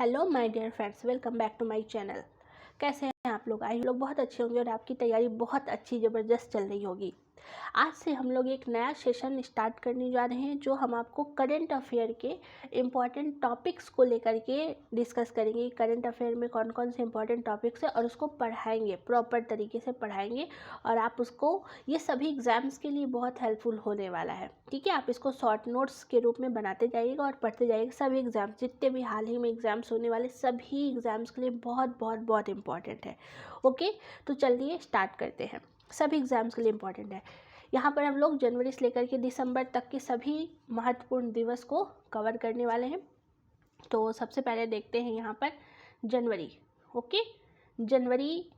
Hello my dear friends, welcome back to my channel. कैसे हैं आप लोग? आई लोग बहुत अच्छे होंगे और आपकी तैयारी बहुत अच्छी ज़बरदस्त चल रही होगी। आज से हम लोग एक नया सेशन स्टार्ट करने जा रहे हैं जो हम आपको करंट अफेयर के इम्पॉर्टेंट टॉपिक्स को लेकर के डिस्कस करेंगे। करंट अफेयर में कौन कौन से इम्पॉर्टेंट टॉपिक्स है और उसको पढ़ाएंगे, प्रॉपर तरीके से पढ़ाएंगे और आप उसको, ये सभी एग्ज़ाम्स के लिए बहुत हेल्पफुल होने वाला है। ठीक है, आप इसको शॉर्ट नोट्स के रूप में बनाते जाइएगा और पढ़ते जाइएगा। सभी एग्ज़ाम्स, जितने भी हाल ही में एग्ज़ाम्स होने वाले सभी एग्ज़ाम्स के लिए बहुत बहुत बहुत इंपॉर्टेंट है। ओके, तो चलिए स्टार्ट करते हैं। सभी एग्ज़ाम्स के लिए इम्पॉर्टेंट है। यहाँ पर हम लोग जनवरी से लेकर के दिसंबर तक के सभी महत्वपूर्ण दिवस को कवर करने वाले हैं। तो सबसे पहले देखते हैं यहाँ पर जनवरी। ओके, जनवरी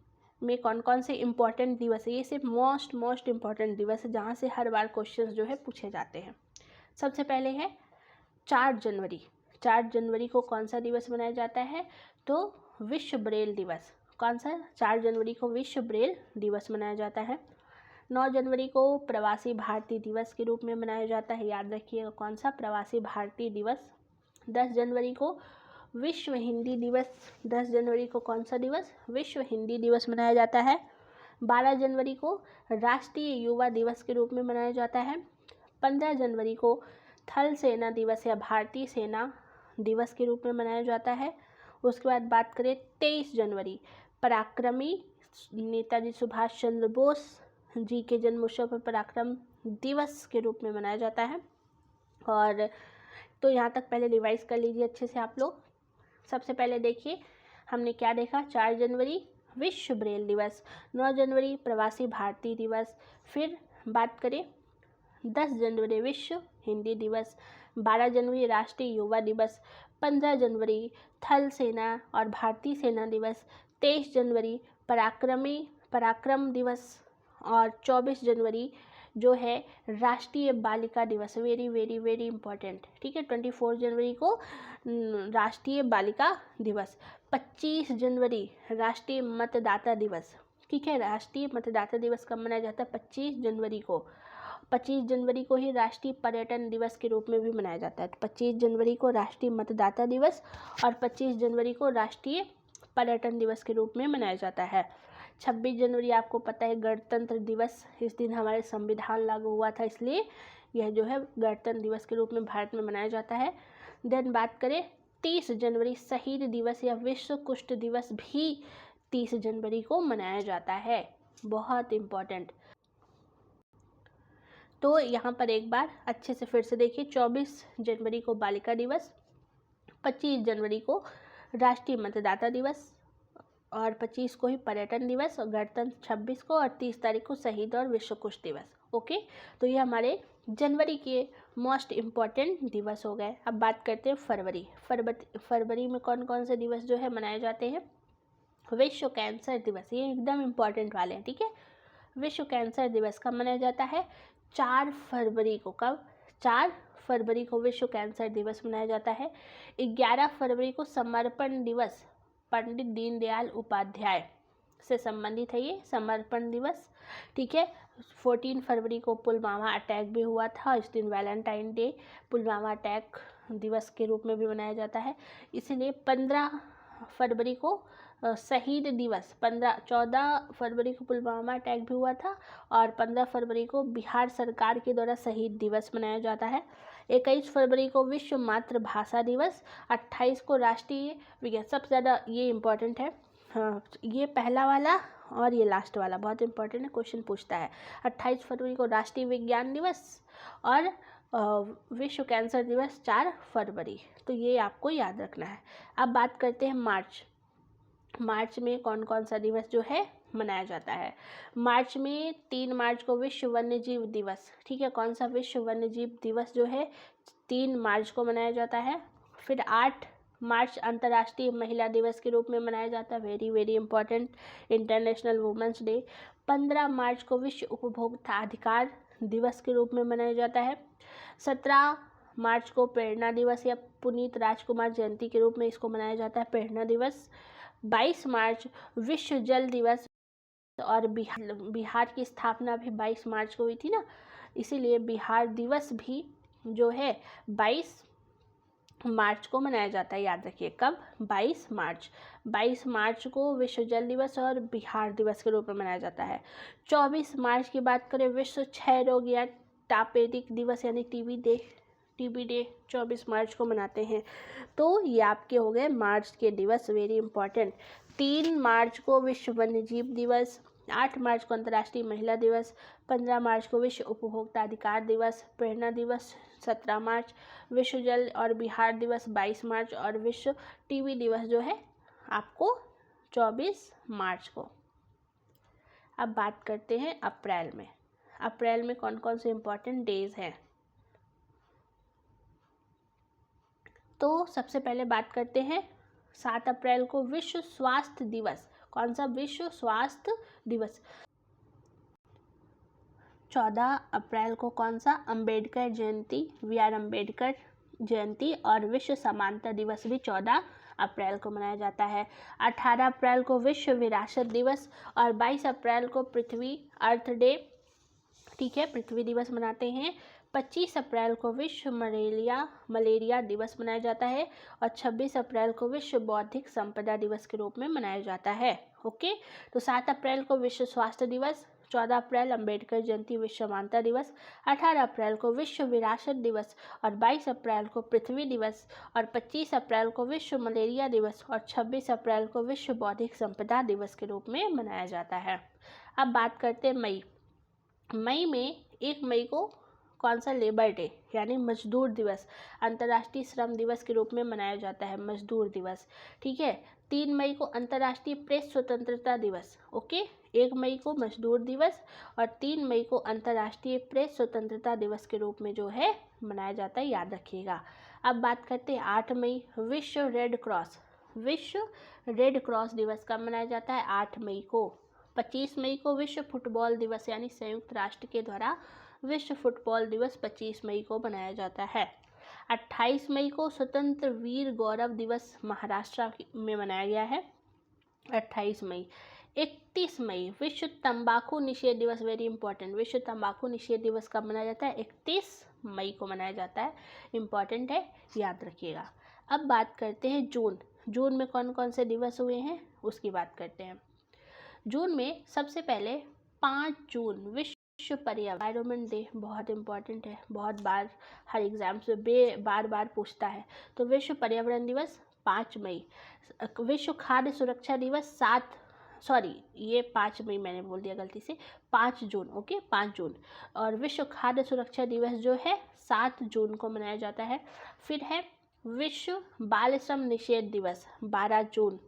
में कौन कौन से इम्पॉर्टेंट दिवस है, ये सिर्फ मोस्ट इम्पॉर्टेंट दिवस है जहाँ से हर बार क्वेश्चंस जो है पूछे जाते हैं। सबसे पहले है 4 जनवरी। 4 जनवरी को कौन सा दिवस मनाया जाता है? तो विश्व ब्रेल दिवस। कौन सा? 4 जनवरी को विश्व ब्रेल दिवस मनाया जाता है। 9 जनवरी को प्रवासी भारतीय दिवस के रूप में मनाया जाता है। याद रखिएगा कौन सा? प्रवासी भारतीय दिवस। 10 जनवरी को विश्व हिंदी दिवस। 10 जनवरी को कौन सा दिवस? विश्व हिंदी दिवस मनाया जाता है। 12 जनवरी को राष्ट्रीय युवा दिवस के रूप में मनाया जाता है। 15 जनवरी को थल सेना दिवस या भारतीय सेना दिवस के रूप में मनाया जाता है। उसके बाद बात करें 23 जनवरी, पराक्रमी नेताजी सुभाष चंद्र बोस जी के जन्मोत्सव पर पराक्रम दिवस के रूप में मनाया जाता है। और तो यहाँ तक पहले रिवाइज कर लीजिए अच्छे से आप लोग। सबसे पहले देखिए हमने क्या देखा। 4 जनवरी विश्व ब्रेल दिवस, 9 जनवरी प्रवासी भारतीय दिवस, फिर बात करें 10 जनवरी विश्व हिंदी दिवस, 12 जनवरी राष्ट्रीय युवा दिवस, 15 जनवरी थल सेना और भारतीय सेना दिवस, 23 जनवरी पराक्रम दिवस और 24 जनवरी जो है राष्ट्रीय बालिका दिवस। Very very very important. ठीक है, 24 जनवरी को राष्ट्रीय बालिका दिवस। 25 जनवरी राष्ट्रीय मतदाता दिवस। ठीक है, राष्ट्रीय मतदाता दिवस कब मनाया जाता है? 25 जनवरी को। 25 जनवरी को ही राष्ट्रीय पर्यटन दिवस के रूप में भी मनाया जाता है। 25 जनवरी को राष्ट्रीय मतदाता दिवस और 25 जनवरी को राष्ट्रीय पर्यटन दिवस के रूप में मनाया जाता है। 26 जनवरी आपको पता है गणतंत्र दिवस। इस दिन हमारे संविधान लागू हुआ था, इसलिए यह जो है गणतंत्र दिवस के रूप में भारत में मनाया जाता है। देन बात करें 30 जनवरी शहीद दिवस या विश्व कुष्ठ दिवस भी 30 जनवरी को मनाया जाता है। बहुत इम्पॉर्टेंट। तो यहाँ पर एक बार अच्छे से फिर से देखिए। 24 जनवरी को बालिका दिवस, 25 जनवरी को राष्ट्रीय मतदाता दिवस और 25 को ही पर्यटन दिवस और गणतंत्र 26 को और 30 तारीख को शहीद और विश्व कुष्ठ दिवस। ओके, तो ये हमारे जनवरी के मोस्ट इम्पॉर्टेंट दिवस हो गए। अब बात करते हैं फरवरी में कौन कौन से दिवस जो है मनाए जाते हैं? विश्व कैंसर दिवस, ये एकदम इम्पॉर्टेंट वाले हैं। ठीक है, विश्व कैंसर दिवस कब मनाया जाता है? 4 फरवरी को। कब? 4 फरवरी को विश्व कैंसर दिवस मनाया जाता है। 11 फरवरी को समर्पण दिवस, पंडित दीनदयाल उपाध्याय से संबंधित है ये समर्पण दिवस। ठीक है, 14 फरवरी को पुलवामा अटैक भी हुआ था। इस दिन वैलेंटाइन डे पुलवामा अटैक दिवस के रूप में भी मनाया जाता है। इसीलिए 15 फरवरी को शहीद दिवस, 14 फरवरी को पुलवामा अटैक भी हुआ था और 15 फरवरी को बिहार सरकार के द्वारा शहीद दिवस मनाया जाता है। 21 फरवरी को विश्व मातृभाषा दिवस, 28 को राष्ट्रीय विज्ञान। सबसे ज़्यादा ये इम्पॉर्टेंट है, हाँ ये पहला वाला और ये लास्ट वाला बहुत इंपॉर्टेंट है, क्वेश्चन पूछता है। 28 फरवरी को राष्ट्रीय विज्ञान दिवस और विश्व कैंसर दिवस 4 फरवरी। तो ये आपको याद रखना है। अब बात करते हैं मार्च में कौन कौन सा दिवस जो है मनाया जाता है। मार्च में 3 मार्च को विश्व वन्य जीव दिवस। ठीक है, कौन सा? विश्व वन्य जीव दिवस जो है 3 मार्च को मनाया जाता है। फिर 8 मार्च अंतर्राष्ट्रीय महिला दिवस के रूप में मनाया जाता है। Very very important, international women's day. 15 मार्च को विश्व उपभोक्ता अधिकार दिवस के रूप में मनाया जाता है। 17 मार्च को प्रेरणा दिवस या पुनीत राजकुमार जयंती के रूप में इसको मनाया जाता है, प्रेरणा दिवस। 22 मार्च विश्व जल दिवस और बिहार की स्थापना भी 22 मार्च को हुई थी ना, इसीलिए बिहार दिवस भी जो है 22 मार्च को मनाया जाता है, याद रखिए। कब? 22 मार्च। 22 मार्च को विश्व जल दिवस और बिहार दिवस के रूप में मनाया जाता है। 24 मार्च की बात करें, विश्व क्षय रोग या टापेटिक दिवस यानी टीबी डे 24 मार्च को मनाते हैं। तो ये आपके हो गए मार्च के दिवस, वेरी इंपॉर्टेंट। 3 मार्च को विश्व वन्यजीव दिवस, 8 मार्च को अंतर्राष्ट्रीय महिला दिवस, 15 मार्च को विश्व उपभोक्ता अधिकार दिवस, प्रेरणा दिवस 17 मार्च, विश्व जल और बिहार दिवस 22 मार्च और विश्व टीबी दिवस जो है आपको 24 मार्च को। अब बात करते हैं अप्रैल में। अप्रैल में कौन कौन से इम्पोर्टेंट डेज हैं? तो सबसे पहले बात करते हैं 7 अप्रैल को विश्व स्वास्थ्य दिवस। कौन सा? विश्व स्वास्थ्य दिवस। 14 अप्रैल को कौन सा? अंबेडकर जयंती, वी आर अंबेडकर जयंती और विश्व समानता दिवस भी 14 अप्रैल को मनाया जाता है। 18 अप्रैल को विश्व विरासत दिवस और 22 अप्रैल को पृथ्वी अर्थ डे, ठीक है, पृथ्वी दिवस मनाते हैं। 25 अप्रैल को विश्व मलेरिया दिवस मनाया जाता है और 26 अप्रैल को विश्व बौद्धिक संपदा दिवस के रूप में मनाया जाता है। ओके, तो 7 अप्रैल को विश्व स्वास्थ्य दिवस, 14 अप्रैल अंबेडकर जयंती विश्व समानता दिवस, 18 अप्रैल को विश्व विरासत दिवस और 22 अप्रैल को पृथ्वी दिवस और 25 अप्रैल को विश्व मलेरिया दिवस और 26 अप्रैल को विश्व बौद्धिक संपदा दिवस के रूप में मनाया जाता है। अब बात करते हैं मई। मई में 1 मई को कौन सा? लेबर डे यानी मजदूर दिवस, अंतर्राष्ट्रीय श्रम दिवस के रूप में मनाया जाता है, मजदूर दिवस, ठीक है। 3 मई को अंतर्राष्ट्रीय प्रेस स्वतंत्रता दिवस, ओके। 1 मई को मजदूर दिवस और 3 मई को अंतर्राष्ट्रीय प्रेस स्वतंत्रता दिवस के रूप में जो है मनाया जाता है, याद रखिएगा। अब बात करते हैं 8 मई, विश्व रेड क्रॉस। विश्व रेड क्रॉस दिवस कब मनाया जाता है? 8 मई को। 25 मई को विश्व फुटबॉल दिवस यानी संयुक्त राष्ट्र के द्वारा विश्व फुटबॉल दिवस 25 मई को मनाया जाता है। 28 मई को स्वतंत्र वीर गौरव दिवस महाराष्ट्र में मनाया गया है, 28 मई। 31 मई विश्व तंबाकू निषेध दिवस, वेरी इंपॉर्टेंट। विश्व तंबाकू निषेध दिवस कब मनाया जाता है? 31 मई को मनाया जाता है, इंपॉर्टेंट है, याद रखिएगा। अब बात करते हैं जून। जून में कौन कौन से दिवस हुए हैं उसकी बात करते हैं। जून में सबसे पहले 5 जून विश्व पर्यावरण डे, बहुत इंपॉर्टेंट है, बहुत बार हर एग्जाम से बार बार पूछता है। तो विश्व पर्यावरण दिवस 5 मई। विश्व खाद्य सुरक्षा दिवस 5 मई मैंने बोल दिया गलती से, 5 जून, ओके, 5 जून। और विश्व खाद्य सुरक्षा दिवस जो है 7 जून को मनाया जाता है। फिर है विश्व बाल श्रम निषेध दिवस, 12 जून।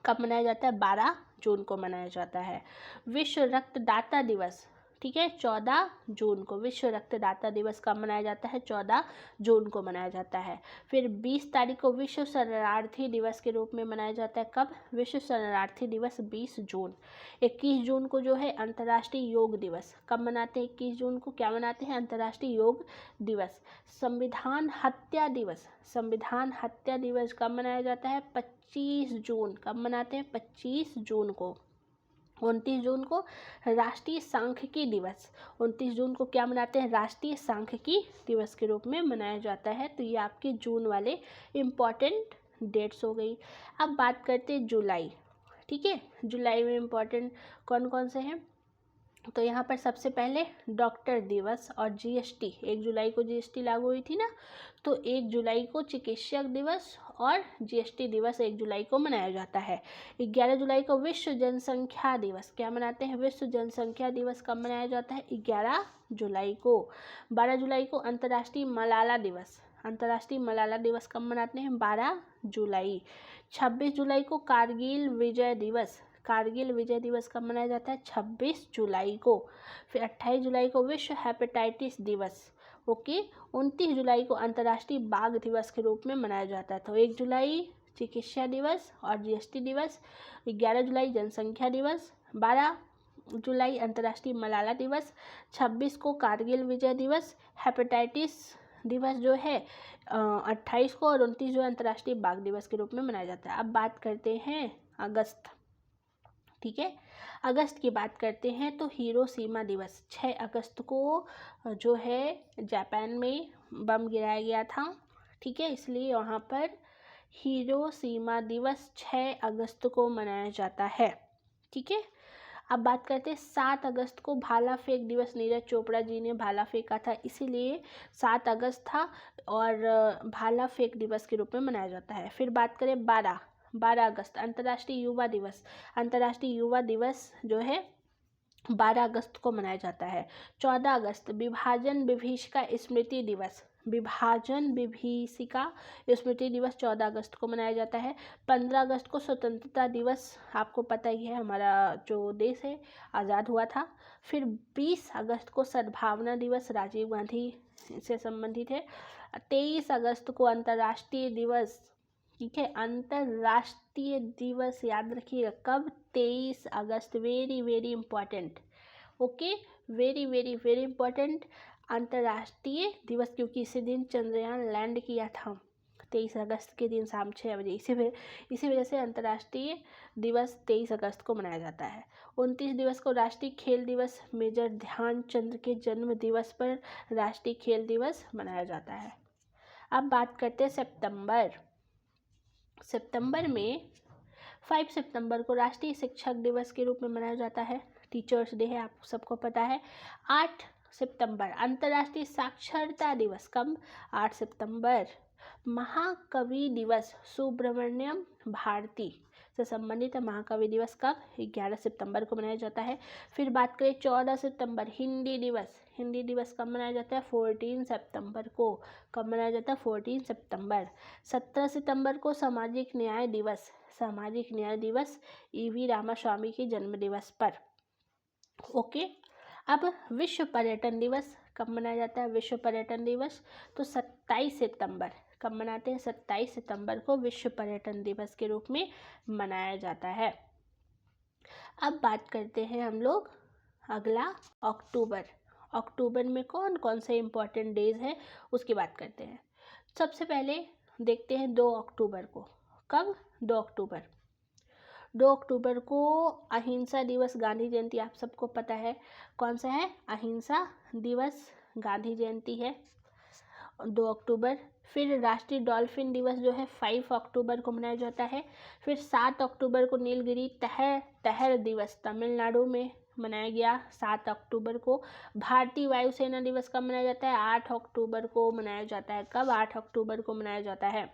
कब मनाया जाता है? 12 जून को मनाया जाता है। विश्व रक्तदाता दिवस, ठीक है, 14 जून को। विश्व रक्तदाता दिवस कब मनाया जाता है? 14 जून को मनाया जाता है। फिर 20 तारीख को विश्व शरणार्थी दिवस के रूप में मनाया जाता है। कब? विश्व शरणार्थी दिवस 20 जून। 21 जून को जो है अंतर्राष्ट्रीय योग दिवस। कब मनाते हैं? 21 जून को क्या मनाते हैं? अंतर्राष्ट्रीय योग दिवस। संविधान हत्या दिवस, संविधान हत्या दिवस कब मनाया जाता है? 25 जून। कब मनाते हैं? 25 जून को। 29 जून को राष्ट्रीय सांख्यिकी दिवस, 29 जून को क्या मनाते हैं? राष्ट्रीय सांख्यिकी दिवस के रूप में मनाया जाता है। तो ये आपके जून वाले इम्पॉर्टेंट डेट्स हो गई। अब बात करते हैं जुलाई, ठीक है। जुलाई में इम्पॉर्टेंट कौन कौन से हैं? तो यहाँ पर सबसे पहले डॉक्टर दिवस और जीएसटी, 1 जुलाई को जीएसटी लागू हुई थी ना, तो 1 जुलाई को चिकित्सक दिवस और जीएसटी दिवस 1 जुलाई को मनाया जाता है। 11 जुलाई को विश्व जनसंख्या दिवस, क्या मनाते हैं? विश्व जनसंख्या दिवस कब मनाया जाता है? 11 जुलाई को। 12 जुलाई को अंतर्राष्ट्रीय मलाला दिवस, अंतर्राष्ट्रीय मलाला दिवस कब मनाते हैं? 12 जुलाई। 26 जुलाई को कारगिल विजय दिवस, कारगिल विजय दिवस कब मनाया जाता है? 26 जुलाई को। फिर 28 जुलाई को विश्व हेपेटाइटिस दिवस, ओके। 29 जुलाई को अंतर्राष्ट्रीय बाघ दिवस के रूप में मनाया जाता है। तो 1 जुलाई चिकित्सा दिवस और जीएसटी दिवस, 11 जुलाई जनसंख्या दिवस, 12 जुलाई अंतर्राष्ट्रीय मलाला दिवस, 26 को कारगिल विजय दिवस, हेपेटाइटिस दिवस जो है 28 को और 29 जो अंतर्राष्ट्रीय बाघ दिवस के रूप में मनाया जाता है। अब बात करते हैं अगस्त, ठीक है। अगस्त की बात करते हैं तो हिरोशिमा दिवस, 6 अगस्त को जो है जापान में बम गिराया गया था, ठीक है, इसलिए वहाँ पर हिरोशिमा दिवस 6 अगस्त को मनाया जाता है। ठीक है, अब बात करते हैं 7 अगस्त को भाला फेंक दिवस। नीरज चोपड़ा जी ने भाला फेंका था, इसीलिए 7 अगस्त था और भाला फेंक दिवस के रूप में मनाया जाता है। फिर बात करें 12 अगस्त अंतर्राष्ट्रीय युवा दिवस। अंतर्राष्ट्रीय युवा दिवस जो है 12 अगस्त को मनाया जाता है। 14 अगस्त विभाजन विभीषिका स्मृति दिवस। विभाजन विभीषिका स्मृति दिवस 14 अगस्त को मनाया जाता है। 15 अगस्त को स्वतंत्रता दिवस, आपको पता ही है हमारा जो देश है आज़ाद हुआ था। फिर 20 अगस्त को सद्भावना दिवस, राजीव गांधी से संबंधित है। 23 अगस्त को अंतर्राष्ट्रीय दिवस, ठीक है, अंतर्राष्ट्रीय दिवस याद रखिएगा कब, 23 अगस्त, very very important, okay, very very very important अंतर्राष्ट्रीय दिवस, क्योंकि इसी दिन चंद्रयान लैंड किया था 23 अगस्त के दिन शाम 6 बजे। इसी वजह से अंतर्राष्ट्रीय दिवस 23 अगस्त को मनाया जाता है। 29 दिवस को राष्ट्रीय खेल दिवस, मेजर ध्यानचंद के जन्म दिवस पर राष्ट्रीय खेल दिवस मनाया जाता है। अब बात करते हैं सितंबर में 5 सितंबर को राष्ट्रीय शिक्षक दिवस के रूप में मनाया जाता है, टीचर्स डे है, आप सबको पता है। 8 सितंबर अंतर्राष्ट्रीय साक्षरता दिवस, कब, 8 सितंबर। महाकवि दिवस, सुब्रमण्यम भारती से संबंधित है महाकवि दिवस, कब, 11 सितंबर को मनाया जाता है। फिर बात करें 14 सितंबर हिंदी दिवस। हिंदी दिवस कब मनाया जाता है, 14 सितंबर को। कब मनाया जाता है, 14 सितंबर। 17 सितंबर को सामाजिक न्याय दिवस, सामाजिक न्याय दिवस ईवी रामास्वामी के जन्म दिवस पर, ओके। अब विश्व पर्यटन दिवस कब मनाया जाता है, विश्व पर्यटन दिवस तो 27 सितंबर, कब मनाते हैं, 27 सितंबर को विश्व पर्यटन दिवस के रूप में मनाया जाता है। अब बात करते हैं हम लोग अगला अक्टूबर में कौन कौन से इम्पोर्टेंट डेज हैं उसकी बात करते हैं। सबसे पहले देखते हैं 2 अक्टूबर को, कब, 2 अक्टूबर को अहिंसा दिवस, गांधी जयंती, आप सबको पता है कौन सा है, अहिंसा दिवस, गांधी जयंती है 2 अक्टूबर। फिर राष्ट्रीय डॉल्फिन दिवस जो है 5 अक्टूबर को मनाया जाता है। फिर 7 अक्टूबर को नीलगिरी तहर दिवस तमिलनाडु में मनाया गया 7 अक्टूबर को। भारतीय वायुसेना दिवस कब मनाया जाता है, 8 अक्टूबर को मनाया जाता है, कब, 8 अक्टूबर को मनाया जाता है।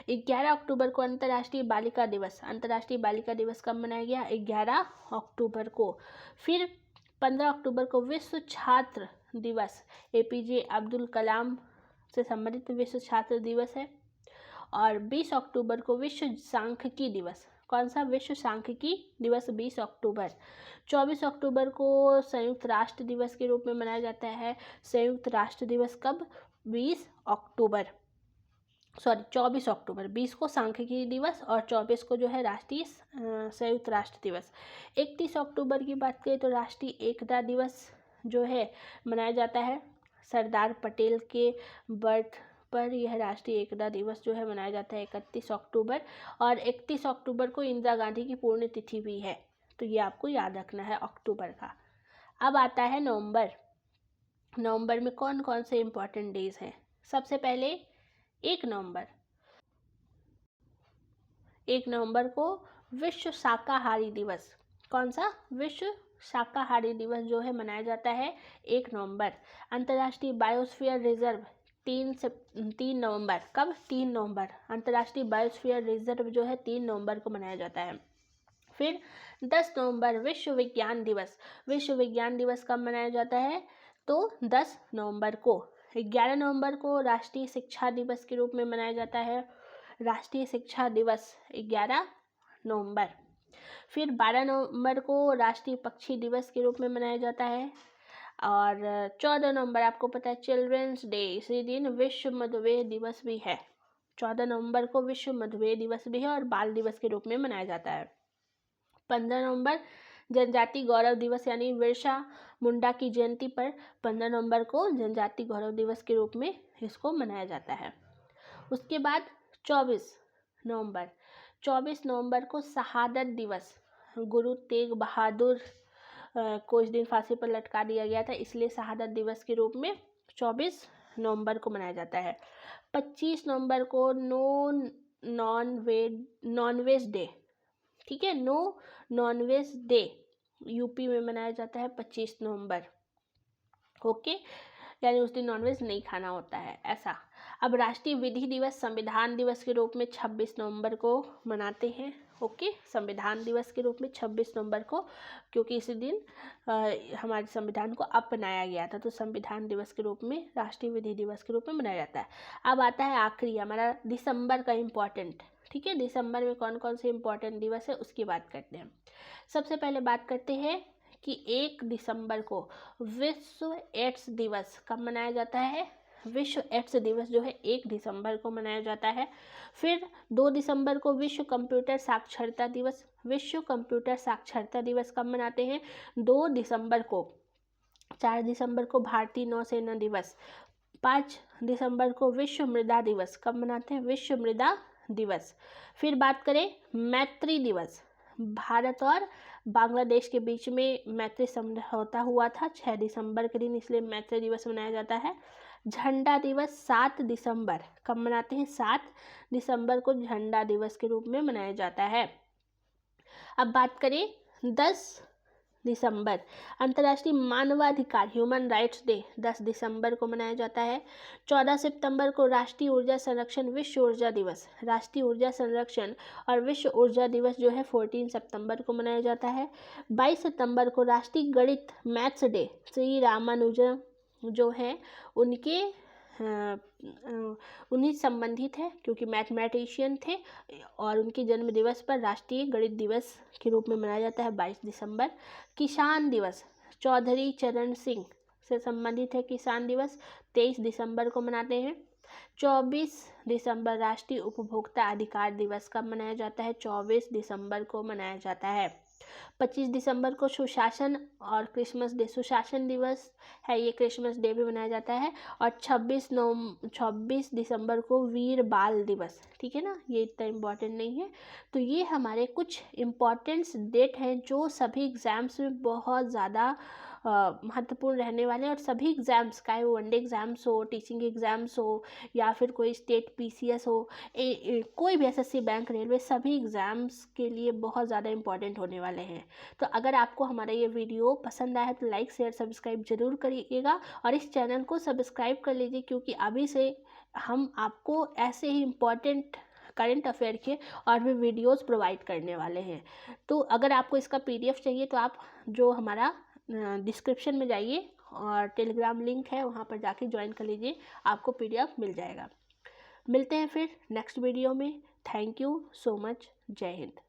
11 अक्टूबर को अंतर्राष्ट्रीय बालिका दिवस, अंतर्राष्ट्रीय बालिका दिवस कब मनाया गया, 11 अक्टूबर को। फिर 15 अक्टूबर को विश्व छात्र दिवस, एपीजे अब्दुल कलाम से संबंधित विश्व छात्र दिवस है। और 20 अक्टूबर को विश्व सांख्यिकी दिवस, कौन सा, विश्व सांख्यिकी दिवस 20 अक्टूबर। 24 अक्टूबर को संयुक्त राष्ट्र दिवस के रूप में मनाया जाता है, संयुक्त राष्ट्र दिवस कब, 24 अक्टूबर, 20 को सांख्यिकी दिवस और 24 को जो है राष्ट्रीय संयुक्त राष्ट्र दिवस। 31 अक्टूबर की बात करें तो राष्ट्रीय एकता दिवस जो है मनाया जाता है, सरदार पटेल के बर्थ पर यह राष्ट्रीय एकता दिवस जो है मनाया जाता है 31 अक्टूबर। और 31 अक्टूबर को इंदिरा गांधी की पुण्यतिथि भी है, तो ये आपको याद रखना है अक्टूबर का। अब आता है नवंबर में कौन कौन से इम्पोर्टेंट डेज हैं। सबसे पहले 1 नवंबर को विश्व शाकाहारी दिवस, कौन सा, विश्व शाकाहारी दिवस जो है मनाया जाता है 1 नवंबर। अंतर्राष्ट्रीय बायोस्फीयर रिजर्व 3 नवंबर, कब, 3 नवंबर, अंतर्राष्ट्रीय बायोस्फीयर रिजर्व जो है 3 नवंबर को मनाया जाता है। फिर 10 नवंबर विश्व विज्ञान दिवस, विश्व विज्ञान दिवस कब मनाया जाता है, तो 10 नवंबर को। 11 नवंबर को राष्ट्रीय शिक्षा दिवस के रूप में मनाया जाता है, राष्ट्रीय शिक्षा दिवस 11 नवंबर। फिर 12 नवंबर को राष्ट्रीय पक्षी दिवस के रूप में मनाया जाता है। और 14 नवंबर आपको पता है चिल्ड्रंस डे, इसी दिन विश्व मधुमेह दिवस भी है, 14 नवंबर को विश्व मधुमेह दिवस भी है और बाल दिवस के रूप में मनाया जाता है। 15 नवंबर जनजाति गौरव दिवस, यानी बिरसा मुंडा की जयंती पर 15 नवंबर को जनजाति गौरव दिवस के रूप में इसको मनाया जाता है। उसके बाद 24 नवंबर को शहादत दिवस, गुरु तेग बहादुर को इस दिन फांसी पर लटका दिया गया था, इसलिए शहादत दिवस के रूप में 24 नवंबर को मनाया जाता है। 25 नवंबर को नॉन वेज डे, ठीक है, no non veg day UP में मनाया जाता है 25 नवंबर। ओके, यानी उस दिन नॉनवेज नहीं खाना होता है, ऐसा। अब राष्ट्रीय विधि दिवस संविधान दिवस के रूप में 26 नवंबर को मनाते हैं। ओके, संविधान दिवस के रूप में 26 नवंबर को, क्योंकि इसी दिन हमारे संविधान को अपनाया गया था, तो संविधान दिवस के रूप में, राष्ट्रीय विधि दिवस के रूप में मनाया जाता है। अब आता है आखिरी हमारा दिसंबर का इम्पोर्टेंट, ठीक है, दिसंबर में कौन कौन से इम्पोर्टेंट दिवस है उसकी बात करते हैं। सबसे पहले बात करते हैं कि 1 दिसंबर को विश्व एड्स दिवस कब मनाया जाता है। विश्व एड्स दिवस जो है 1 दिसंबर को मनाया जाता है। फिर 2 दिसंबर को विश्व कंप्यूटर साक्षरता दिवस, विश्व कंप्यूटर साक्षरता दिवस कब मनाते हैं, 2 दिसंबर को। 4 दिसंबर को भारतीय नौसेना दिवस। 5 दिसंबर को विश्व मृदा दिवस, कब मनाते हैं, विश्व मृदा दिवस। फिर बात करें मैत्री दिवस, भारत और बांग्लादेश के बीच में मैत्री समझौता हुआ था 6 दिसंबर के दिन, इसलिए मैत्री दिवस मनाया जाता है। झंडा दिवस 7 दिसंबर, कब मनाते हैं, 7 दिसंबर को झंडा दिवस के रूप में मनाया जाता है। अब बात करें 10 दिसंबर, अंतर्राष्ट्रीय मानवाधिकार ह्यूमन राइट्स डे 10 दिसंबर को मनाया जाता है। 14 सितंबर को राष्ट्रीय ऊर्जा संरक्षण विश्व ऊर्जा दिवस, राष्ट्रीय ऊर्जा संरक्षण और विश्व ऊर्जा दिवस जो है 14 सितंबर को मनाया जाता है। 22 सितंबर को राष्ट्रीय गणित मैथ्स डे, श्री रामानुजन जो है उनके उन्हीं संबंधित है, क्योंकि मैथमेटिशियन थे और उनके जन्म दिवस पर राष्ट्रीय गणित दिवस के रूप में मनाया जाता है 22 दिसंबर। किसान दिवस चौधरी चरण सिंह से संबंधित है, किसान दिवस 23 दिसंबर को मनाते हैं। 24 दिसंबर राष्ट्रीय उपभोक्ता अधिकार दिवस कब मनाया जाता है, 24 दिसंबर को मनाया जाता है। 25 दिसंबर को सुशासन और क्रिसमस डे, सुशासन दिवस है ये, क्रिसमस डे भी मनाया जाता है। और 26 दिसंबर को वीर बाल दिवस, ठीक है ना, ये इतना इम्पॉर्टेंट नहीं है। तो ये हमारे कुछ इम्पॉर्टेंट्स डेट हैं जो सभी एग्ज़ाम्स में बहुत ज़्यादा महत्वपूर्ण रहने वाले हैं। और सभी एग्ज़ाम्स, चाहे वो वनडे एग्ज़ाम्स हो, टीचिंग एग्ज़ाम्स हो, या फिर कोई स्टेट पीसीएस हो, कोई भी एसएससी, बैंक, रेलवे, सभी एग्ज़ाम्स के लिए बहुत ज़्यादा इंपॉर्टेंट होने वाले हैं। तो अगर आपको हमारा ये वीडियो पसंद आया है तो लाइक शेयर सब्सक्राइब जरूर करिएगा और इस चैनल को सब्सक्राइब कर लीजिए, क्योंकि अभी से हम आपको ऐसे ही इम्पॉर्टेंट करंट अफेयर के और भी वीडियोस प्रोवाइड करने वाले हैं। तो अगर आपको इसका पीडीएफ चाहिए तो आप जो हमारा डिस्क्रिप्शन में जाइए और टेलीग्राम लिंक है वहाँ पर जाके ज्वाइन कर लीजिए, आपको पीडीएफ मिल जाएगा। मिलते हैं फिर नेक्स्ट वीडियो में। Thank you so much. जय हिंद।